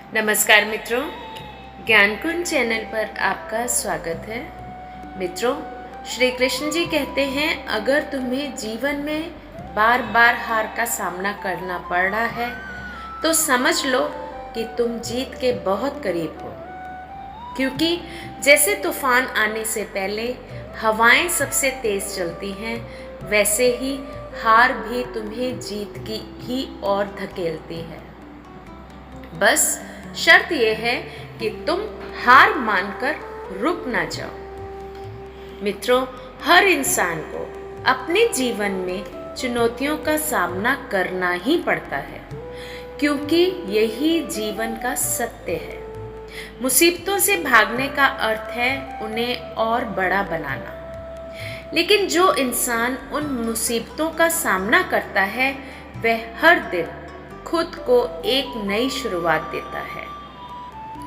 नमस्कार मित्रों, ज्ञानकुंज चैनल पर आपका स्वागत है। मित्रों, श्री कृष्ण जी कहते हैं, अगर तुम्हें जीवन में बार बार हार का सामना करना पड़ रहा है तो समझ लो कि तुम जीत के बहुत करीब हो। क्योंकि जैसे तूफान आने से पहले हवाएं सबसे तेज चलती हैं, वैसे ही हार भी तुम्हें जीत की ही ओर धकेलती है। बस शर्त यह है कि तुम हार मानकर रुक ना जाओ। मित्रों, हर इंसान को अपने जीवन में चुनौतियों का सामना करना ही पड़ता है, क्योंकि यही जीवन का सत्य है। मुसीबतों से भागने का अर्थ है उन्हें और बड़ा बनाना। लेकिन जो इंसान उन मुसीबतों का सामना करता है, वह हर दिन खुद को एक नई शुरुआत देता है।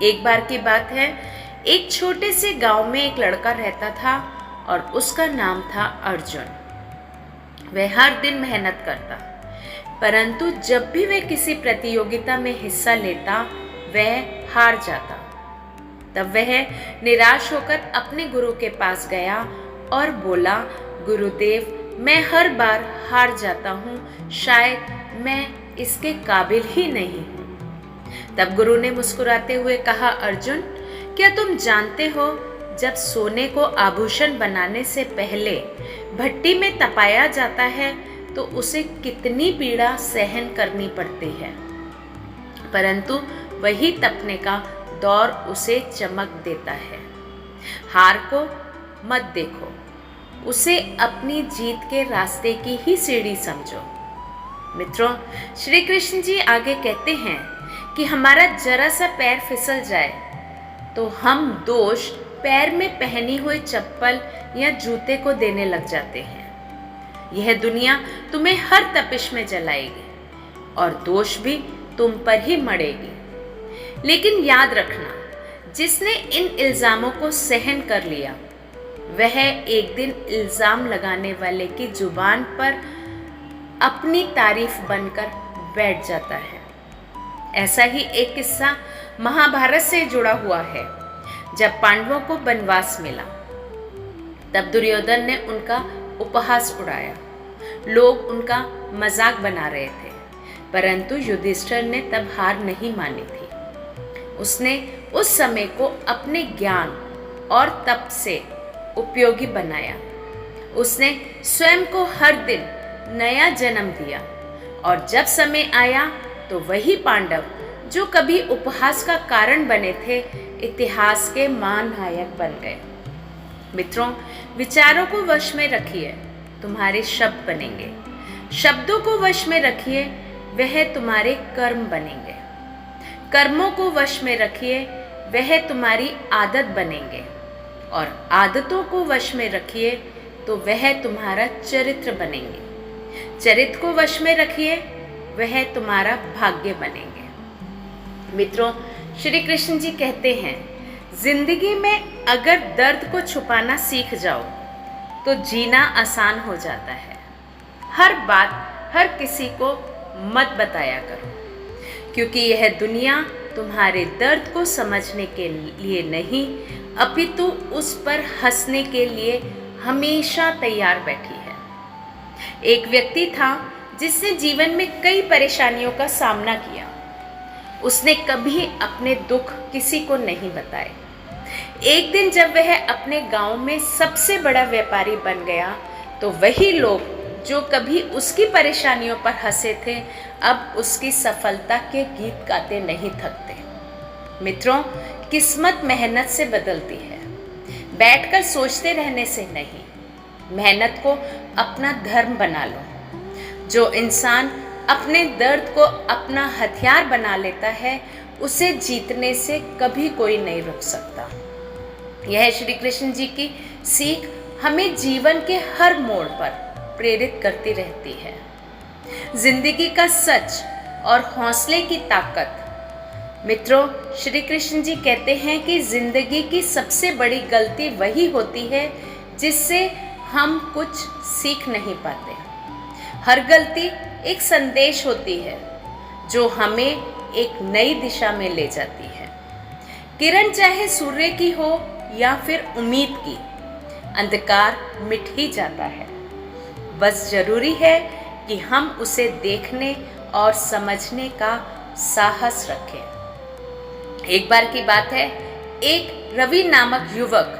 एक बार की बात है, एक छोटे से गांव में एक लड़का रहता था और उसका नाम था अर्जुन। वह हर दिन मेहनत करता, परंतु जब भी वह किसी प्रतियोगिता में हिस्सा लेता, वह हार जाता। तब वह निराश होकर अपने गुरु के पास गया और बोला, गुरुदेव, मैं हर बार हार जाता हूँ, शायद मैं इसके काबिल ही नहीं हूँ। तब गुरु ने मुस्कुराते हुए कहा, अर्जुन, क्या तुम जानते हो, जब सोने को आभूषण बनाने से पहले भट्टी में तपाया जाता है तो उसे कितनी पीड़ा सहन करनी पड़ती है, परंतु वही तपने का दौर उसे चमक देता है। हार को मत देखो, उसे अपनी जीत के रास्ते की ही सीढ़ी समझो। मित्रों, श्री कृष्ण जी आगे कहते हैं कि हमारा जरा सा पैर फिसल जाए तो हम दोष पैर में पहनी हुई चप्पल या जूते को देने लग जाते हैं। यह दुनिया तुम्हें हर तपिश में जलाएगी और दोष भी तुम पर ही मढ़ेगी। लेकिन याद रखना, जिसने इन इल्जामों को सहन कर लिया, वह एक दिन इल्जाम लगाने वाले की जुबान पर अपनी तारीफ बनकर बैठ जाता है। ऐसा ही एक किस्सा महाभारत से जुड़ा हुआ है। जब पांडवों को वनवास मिला, तब दुर्योधन ने उनका उपहास उड़ाया। लोग उनका मजाक बना रहे थे, परंतु युधिष्ठिर ने तब हार नहीं मानी थी। उसने उस समय को अपने ज्ञान और तप से उपयोगी बनाया। उसने स्वयं को हर दिन नया जन्म दिया, और जब समय आया तो वही पांडव जो कभी उपहास का कारण बने थे, इतिहास के महानायक बन गए। मित्रों, विचारों को वश में रखिए, तुम्हारे शब्द बनेंगे। शब्दों को वश में रखिए, वह तुम्हारे कर्म बनेंगे। कर्मों को वश में रखिए, वह तुम्हारी आदत बनेंगे। और आदतों को वश में रखिए तो वह तुम्हारा चरित्र बनेंगे। चरित्र को वश में रखिए, वह तुम्हारा भाग्य बनेंगे। मित्रों, श्री कृष्ण जी कहते हैं, जिंदगी में अगर दर्द को छुपाना सीख जाओ तो जीना आसान हो जाता है। हर बात हर किसी को मत बताया करो, क्योंकि यह दुनिया तुम्हारे दर्द को समझने के लिए नहीं, अपितु उस पर हंसने के लिए हमेशा तैयार बैठी है। एक व्यक्ति था जिसने जीवन में कई परेशानियों का सामना किया। उसने कभी अपने दुख किसी को नहीं बताए। एक दिन जब वह अपने गांव में सबसे बड़ा व्यापारी बन गया, तो वही लोग जो कभी उसकी परेशानियों पर हंसे थे, अब उसकी सफलता के गीत गाते नहीं थकते। मित्रों, किस्मत मेहनत से बदलती है, बैठकर सोचते रहने से नहीं। मेहनत को अपना धर्म बना लो। जो इंसान अपने दर्द को अपना हथियार बना लेता है, उसे जीतने से कभी कोई नहीं रोक सकता। यह श्री कृष्ण जी की सीख हमें जीवन के हर मोड़ पर प्रेरित करती रहती है। जिंदगी का सच और हौसले की ताकत। मित्रों, श्री कृष्ण जी कहते हैं कि जिंदगी की सबसे बड़ी गलती वही होती है जिससे हम कुछ सीख नहीं पाते। हर गलती एक संदेश होती है जो हमें एक नई दिशा में ले जाती है। किरण चाहे सूर्य की हो या फिर उम्मीद की, अंधकार मिट ही जाता है। बस जरूरी है कि हम उसे देखने और समझने का साहस रखें। एक बार की बात है, एक रवि नामक युवक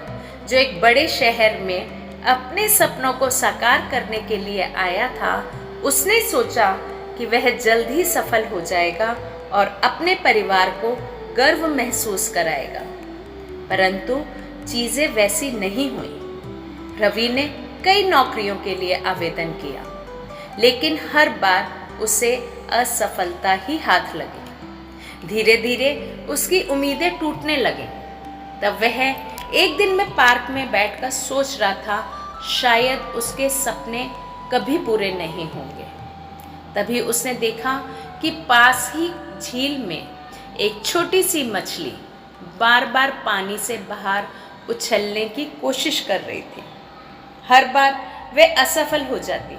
जो एक बड़े शहर में अपने सपनों को साकार करने के लिए आया था, उसने सोचा कि वह जल्द ही सफल हो जाएगा और अपने परिवार को गर्व महसूस कराएगा। परंतु चीजें वैसी नहीं हुई। रवि ने कई नौकरियों के लिए आवेदन किया, लेकिन हर बार उसे असफलता ही हाथ लगी। धीरे धीरे उसकी उम्मीदें टूटने लगीं। तब वह एक दिन में पार्क में बैठकर सोच रहा था, शायद उसके सपने कभी पूरे नहीं होंगे। तभी उसने देखा कि पास ही झील में एक छोटी सी मछली बार बार पानी से बाहर उछलने की कोशिश कर रही थी। हर बार वह असफल हो जाती,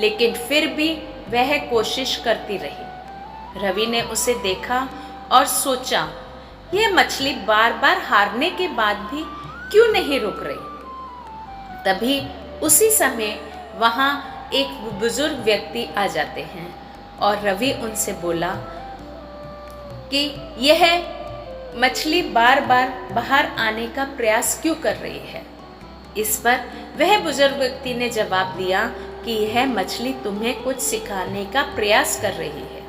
लेकिन फिर भी वह कोशिश करती रही। रवि ने उसे देखा और सोचा, यह मछली बार बार हारने के बाद भी क्यों नहीं रुक रही। तभी उसी समय वहाँ एक बुजुर्ग व्यक्ति आ जाते हैं और रवि उनसे बोला कि यह मछली बार बार बाहर आने का प्रयास क्यों कर रही है। इस पर वह बुजुर्ग व्यक्ति ने जवाब दिया कि यह मछली तुम्हें कुछ सिखाने का प्रयास कर रही है।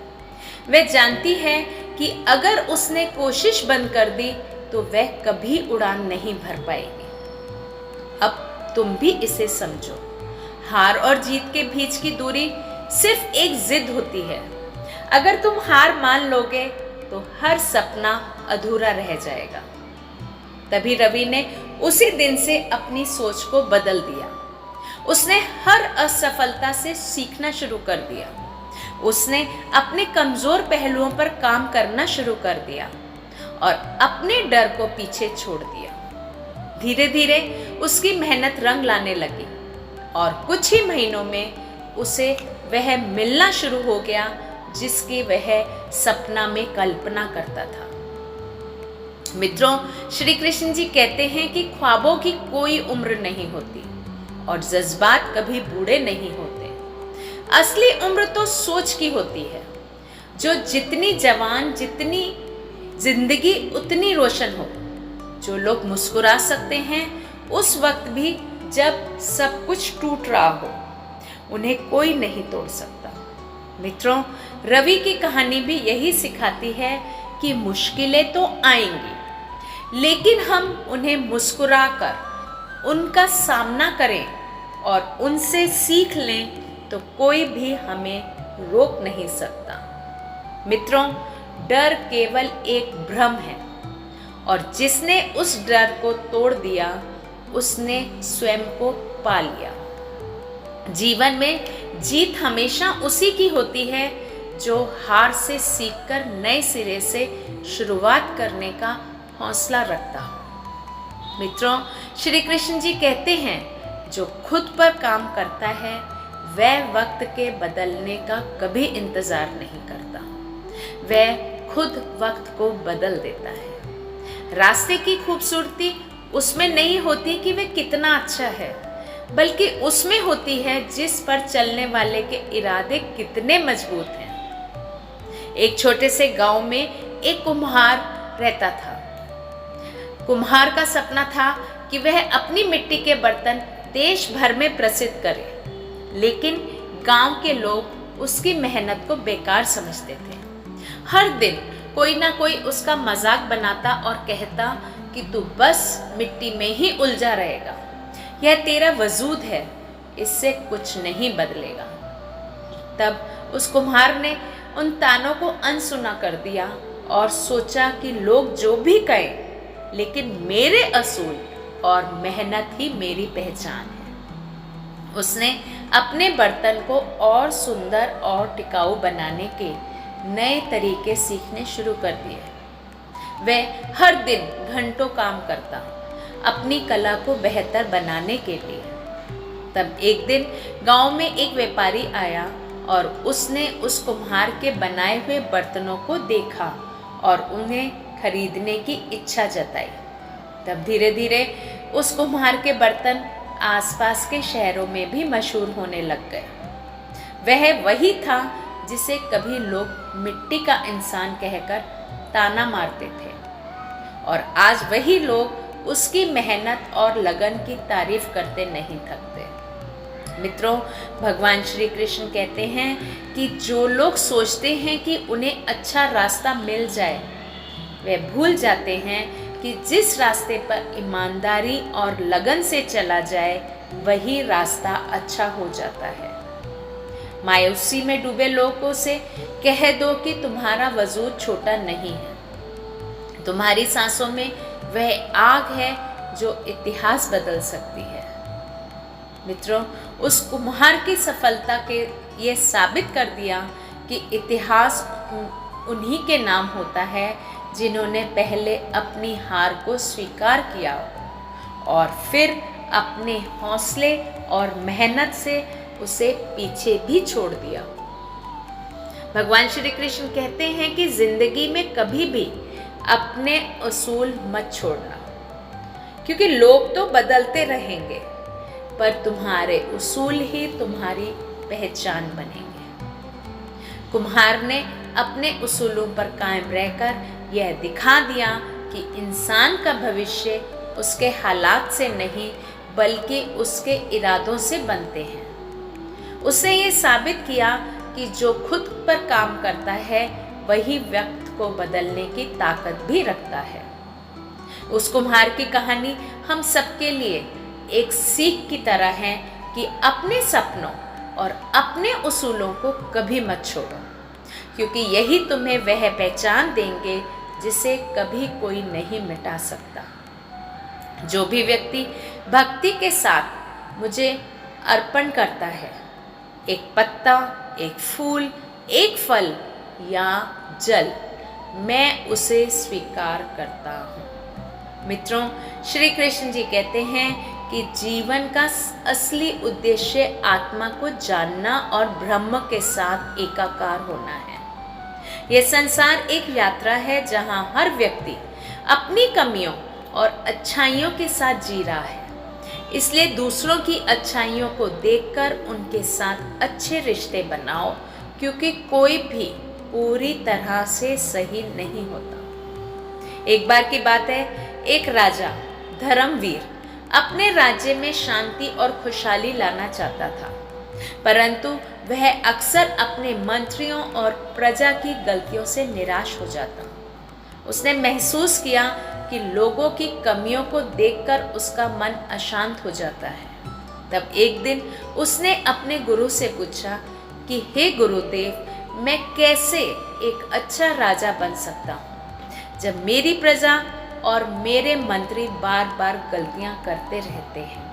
वह जानती है कि अगर उसने कोशिश बंद कर दी तो वह कभी उड़ान नहीं भर पाएगी। अब तुम भी इसे समझो, हार और जीत के बीच की दूरी सिर्फ एक जिद होती है। अगर तुम हार मान लोगे तो हर सपना अधूरा रह जाएगा। तभी रवि ने उसी दिन से अपनी सोच को बदल दिया। उसने हर असफलता से सीखना शुरू कर दिया। उसने अपने कमजोर पहलुओं पर काम करना शुरू कर दिया और अपने डर को पीछे छोड़ दिया। धीरे धीरे उसकी मेहनत रंग लाने लगी और कुछ ही महीनों में उसे वह मिलना शुरू हो गया जिसकी वह सपना में कल्पना करता था। मित्रों, श्री कृष्ण जी कहते हैं कि ख्वाबों की कोई उम्र नहीं होती और जज्बात कभी बूढ़े नहीं होते। असली उम्र तो सोच की होती है, जो जितनी जवान, जितनी जिंदगी उतनी रोशन हो। जो लोग मुस्कुरा सकते हैं उस वक्त भी जब सब कुछ टूट रहा हो, उन्हें कोई नहीं तोड़ सकता। मित्रों, रवि की कहानी भी यही सिखाती है कि मुश्किलें तो आएंगी, लेकिन हम उन्हें मुस्कुराकर उनका सामना करें और उनसे सीख लें तो कोई भी हमें रोक नहीं सकता। मित्रों, डर केवल एक भ्रम है और जिसने उस डर को तोड़ दिया उसने स्वयं को पा लिया। जीवन में जीत हमेशा उसी की होती है जो हार से सीखकर नए सिरे से शुरुआत करने का हौसला रखता हो। मित्रों, श्री कृष्ण जी कहते हैं, जो खुद पर काम करता है वह वक्त के बदलने का कभी इंतजार नहीं करता। वह खुद वक्त को बदल देता है। रास्ते की खूबसूरती उसमें नहीं होती कि वह कितना अच्छा है, बल्कि उसमें होती है जिस पर चलने वाले के इरादे कितने मजबूत हैं। एक छोटे से गांव में एक कुम्हार रहता था। कुम्हार का सपना था कि वह अपनी मिट्टी के बर्तन देश भर में प्रसिद्ध करे, लेकिन गांव के लोग उसकी मेहनत को बेकार समझते थे। हर दिन कोई ना कोई उसका मजाक बनाता और कहता कि तू बस मिट्टी में ही उलझा रहेगा, यह तेरा वजूद है, इससे कुछ नहीं बदलेगा। तब उस कुम्हार ने उन तानों को अनसुना कर दिया और सोचा कि लोग जो भी कहें, लेकिन मेरे असूल और मेहनत ही मेरी पहचान है। उसने अपने बर्तन को और सुंदर और टिकाऊ बनाने के नए तरीके सीखने शुरू कर दिए। वह हर दिन घंटों काम करता अपनी कला को बेहतर बनाने के लिए। तब एक दिन गांव में एक व्यापारी आया और उसने उस कुम्हार के बनाए हुए बर्तनों को देखा और उन्हें खरीदने की इच्छा जताई। तब धीरे धीरे उस कुम्हार के बर्तन आसपास के शहरों में भी मशहूर होने लग गए। वह वही था जिसे कभी लोग मिट्टी का इंसान कहकर ताना मारते थे, और आज वही लोग उसकी मेहनत और लगन की तारीफ करते नहीं थकते। मित्रों, भगवान श्री कृष्ण कहते हैं कि जो लोग सोचते हैं कि उन्हें अच्छा रास्ता मिल जाए, वे भूल जाते हैं कि जिस रास्ते पर ईमानदारी और लगन से चला जाए वही रास्ता अच्छा हो जाता है। मायूसी में डूबे लोगों से कह दो कि तुम्हारा वजूद छोटा नहीं है, तुम्हारी सांसों में वह आग है जो इतिहास बदल सकती है। मित्रों, उस कुम्हार की सफलता के ये साबित कर दिया कि इतिहास उन्हीं के नाम होता है जिन्होंने पहले अपनी हार को स्वीकार किया और फिर अपने हौसले और मेहनत से उसे पीछे भी छोड़ दिया। भगवान श्री कृष्ण कहते हैं कि जिंदगी में कभी भी अपने उसूल मत छोड़ना, क्योंकि लोग तो बदलते रहेंगे पर तुम्हारे उसूल ही तुम्हारी पहचान बनेंगे। कुम्हार ने अपने उसूलों पर कायम रहकर यह दिखा दिया कि इंसान का भविष्य उसके हालात से नहीं बल्कि उसके इरादों से बनते हैं। उसने ये साबित किया कि जो खुद पर काम करता है वही व्यक्ति को बदलने की ताकत भी रखता है। उस कुम्हार की कहानी हम सबके लिए एक सीख की तरह है कि अपने सपनों और अपने उसूलों को कभी मत छोड़ो, क्योंकि यही तुम्हें वह पहचान देंगे जिसे कभी कोई नहीं मिटा सकता। जो भी व्यक्ति भक्ति के साथ मुझे अर्पण करता है, एक पत्ता, एक फूल, एक फल या जल, मैं उसे स्वीकार करता हूँ। मित्रों, श्री कृष्ण जी कहते हैं कि जीवन का असली उद्देश्य आत्मा को जानना और ब्रह्म के साथ एकाकार होना है। यह संसार एक यात्रा है जहाँ हर व्यक्ति अपनी कमियों और अच्छाइयों के साथ जी रहा है। इसलिए दूसरों की अच्छाइयों को देखकर उनके साथ अच्छे रिश्ते बनाओ, क्योंकि कोई भी पूरी तरह से सही नहीं होता। एक बार की बात है, एक राजा धर्मवीर अपने राज्य में शांति और खुशहाली लाना चाहता था, परंतु वह अक्सर अपने मंत्रियों और प्रजा की गलतियों से निराश हो जाता। उसने महसूस किया कि लोगों की कमियों को देखकर उसका मन अशांत हो जाता है। तब एक दिन उसने अपने गुरु से पूछा कि हे गुरुदेव, मैं कैसे एक अच्छा राजा बन सकता हूँ जब मेरी प्रजा और मेरे मंत्री बार बार गलतियाँ करते रहते हैं।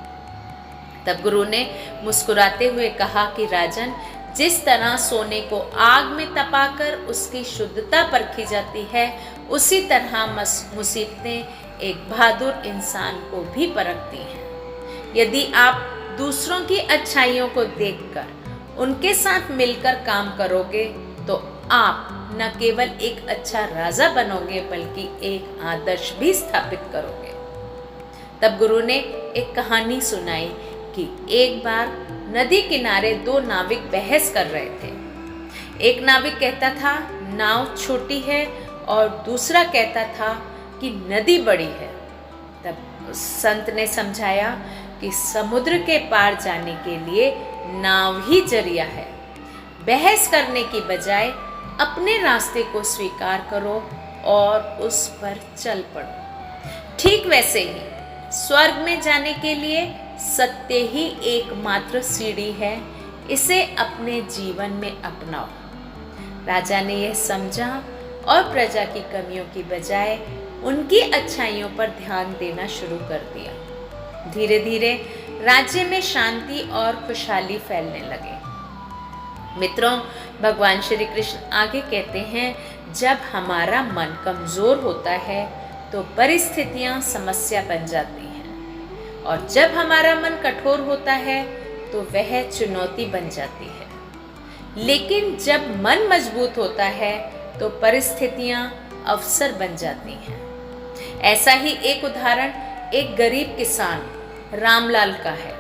तब गुरु ने मुस्कुराते हुए कहा कि राजन, जिस तरह सोने को आग में तपाकर उसकी शुद्धता परखी जाती है, उसी तरह मुसीबतें एक बहादुर इंसान को भी परखती हैं। यदि आप दूसरों की अच्छाइयों को देखकर उनके साथ मिलकर काम करोगे तो आप न केवल एक अच्छा राजा बनोगे बल्कि एक आदर्श भी स्थापित करोगे। तब गुरु ने एक कहानी सुनाई कि एक बार नदी किनारे दो नाविक बहस कर रहे थे। एक नाविक कहता था नाव छोटी है और दूसरा कहता था कि नदी बड़ी है। तब संत ने समझाया कि समुद्र के पार जाने के लिए नाव ही जरिया है। बहस करने की बजाय अपने रास्ते को स्वीकार करो और उस पर चल पड़ो। ठीक वैसे ही स्वर्ग में जाने के लिए सत्य ही एकमात्र सीढ़ी है, इसे अपने जीवन में अपनाओ। राजा ने यह समझा और प्रजा की कमियों की बजाय उनकी अच्छाइयों पर ध्यान देना शुरू कर दिया। धीरे धीरे राज्य में शांति और खुशहाली फैलने लगे। मित्रों, भगवान श्री कृष्ण आगे कहते हैं, जब हमारा मन कमज़ोर होता है तो परिस्थितियाँ समस्या बन जाती हैं, और जब हमारा मन कठोर होता है तो वह चुनौती बन जाती है। लेकिन जब मन मजबूत होता है तो परिस्थितियां अवसर बन जाती हैं। ऐसा ही एक उदाहरण एक गरीब किसान रामलाल का है।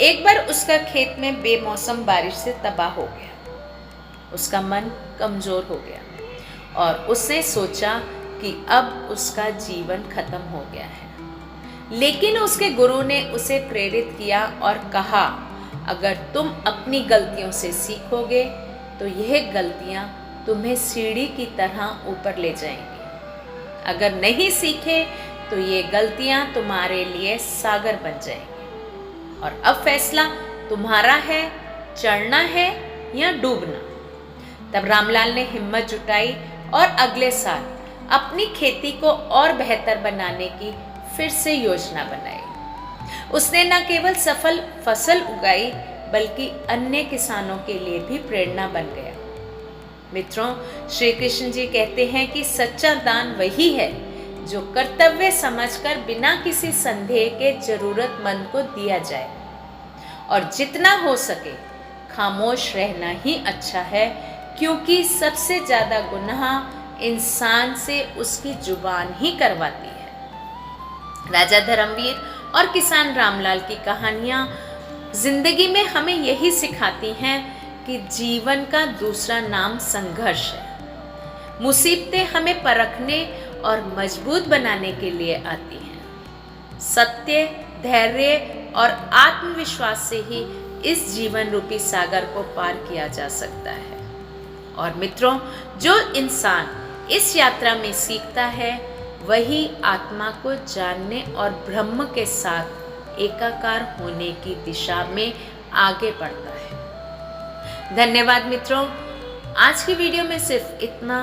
एक बार उसका खेत में बेमौसम बारिश से तबाह हो गया। उसका मन कमजोर हो गया और उसने सोचा कि अब उसका जीवन खत्म हो गया है। लेकिन उसके गुरु ने उसे प्रेरित किया और कहा, अगर तुम अपनी गलतियों से सीखोगे तो यह गलतियां तुम्हें सीढ़ी की तरह ऊपर ले जाएंगी। अगर नहीं सीखे तो ये गलतियां तुम्हारे लिए सागर बन जाएंगी। और अब फैसला तुम्हारा है, चढ़ना है या डूबना। तब रामलाल ने हिम्मत जुटाई और अगले साल अपनी खेती को और बेहतर बनाने की फिर से योजना बनाई। उसने न केवल सफल फसल उगाई बल्कि अन्य किसानों के लिए भी प्रेरणा बन गया। मित्रों, श्री कृष्ण जी कहते हैं कि सच्चा दान वही है जो कर्तव्य समझकर बिना किसी संदेह के जरूरतमंद को दिया जाए। और जितना हो सके खामोश रहना ही अच्छा है, क्योंकि सबसे ज्यादा गुनाह इंसान से उसकी जुबान ही करवाती है। राजा धर्मवीर और किसान रामलाल की कहानियां जिंदगी में हमें यही सिखाती हैं कि जीवन का दूसरा नाम संघर्ष है। मुसीबतें हमें परखने और मजबूत बनाने के लिए आती हैं। सत्य, धैर्य और आत्मविश्वास से ही इस जीवन रूपी सागर को पार किया जा सकता है। और मित्रों, जो इंसान इस यात्रा में सीखता है वही आत्मा को जानने और ब्रह्म के साथ एकाकार होने की दिशा में आगे बढ़ता है। धन्यवाद मित्रों, आज की वीडियो में सिर्फ इतना।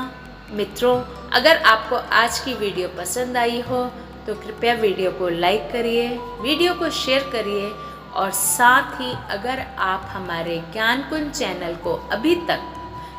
मित्रों, अगर आपको आज की वीडियो पसंद आई हो तो कृपया वीडियो को लाइक करिए, वीडियो को शेयर करिए और साथ ही अगर आप हमारे ज्ञान कुंज चैनल को अभी तक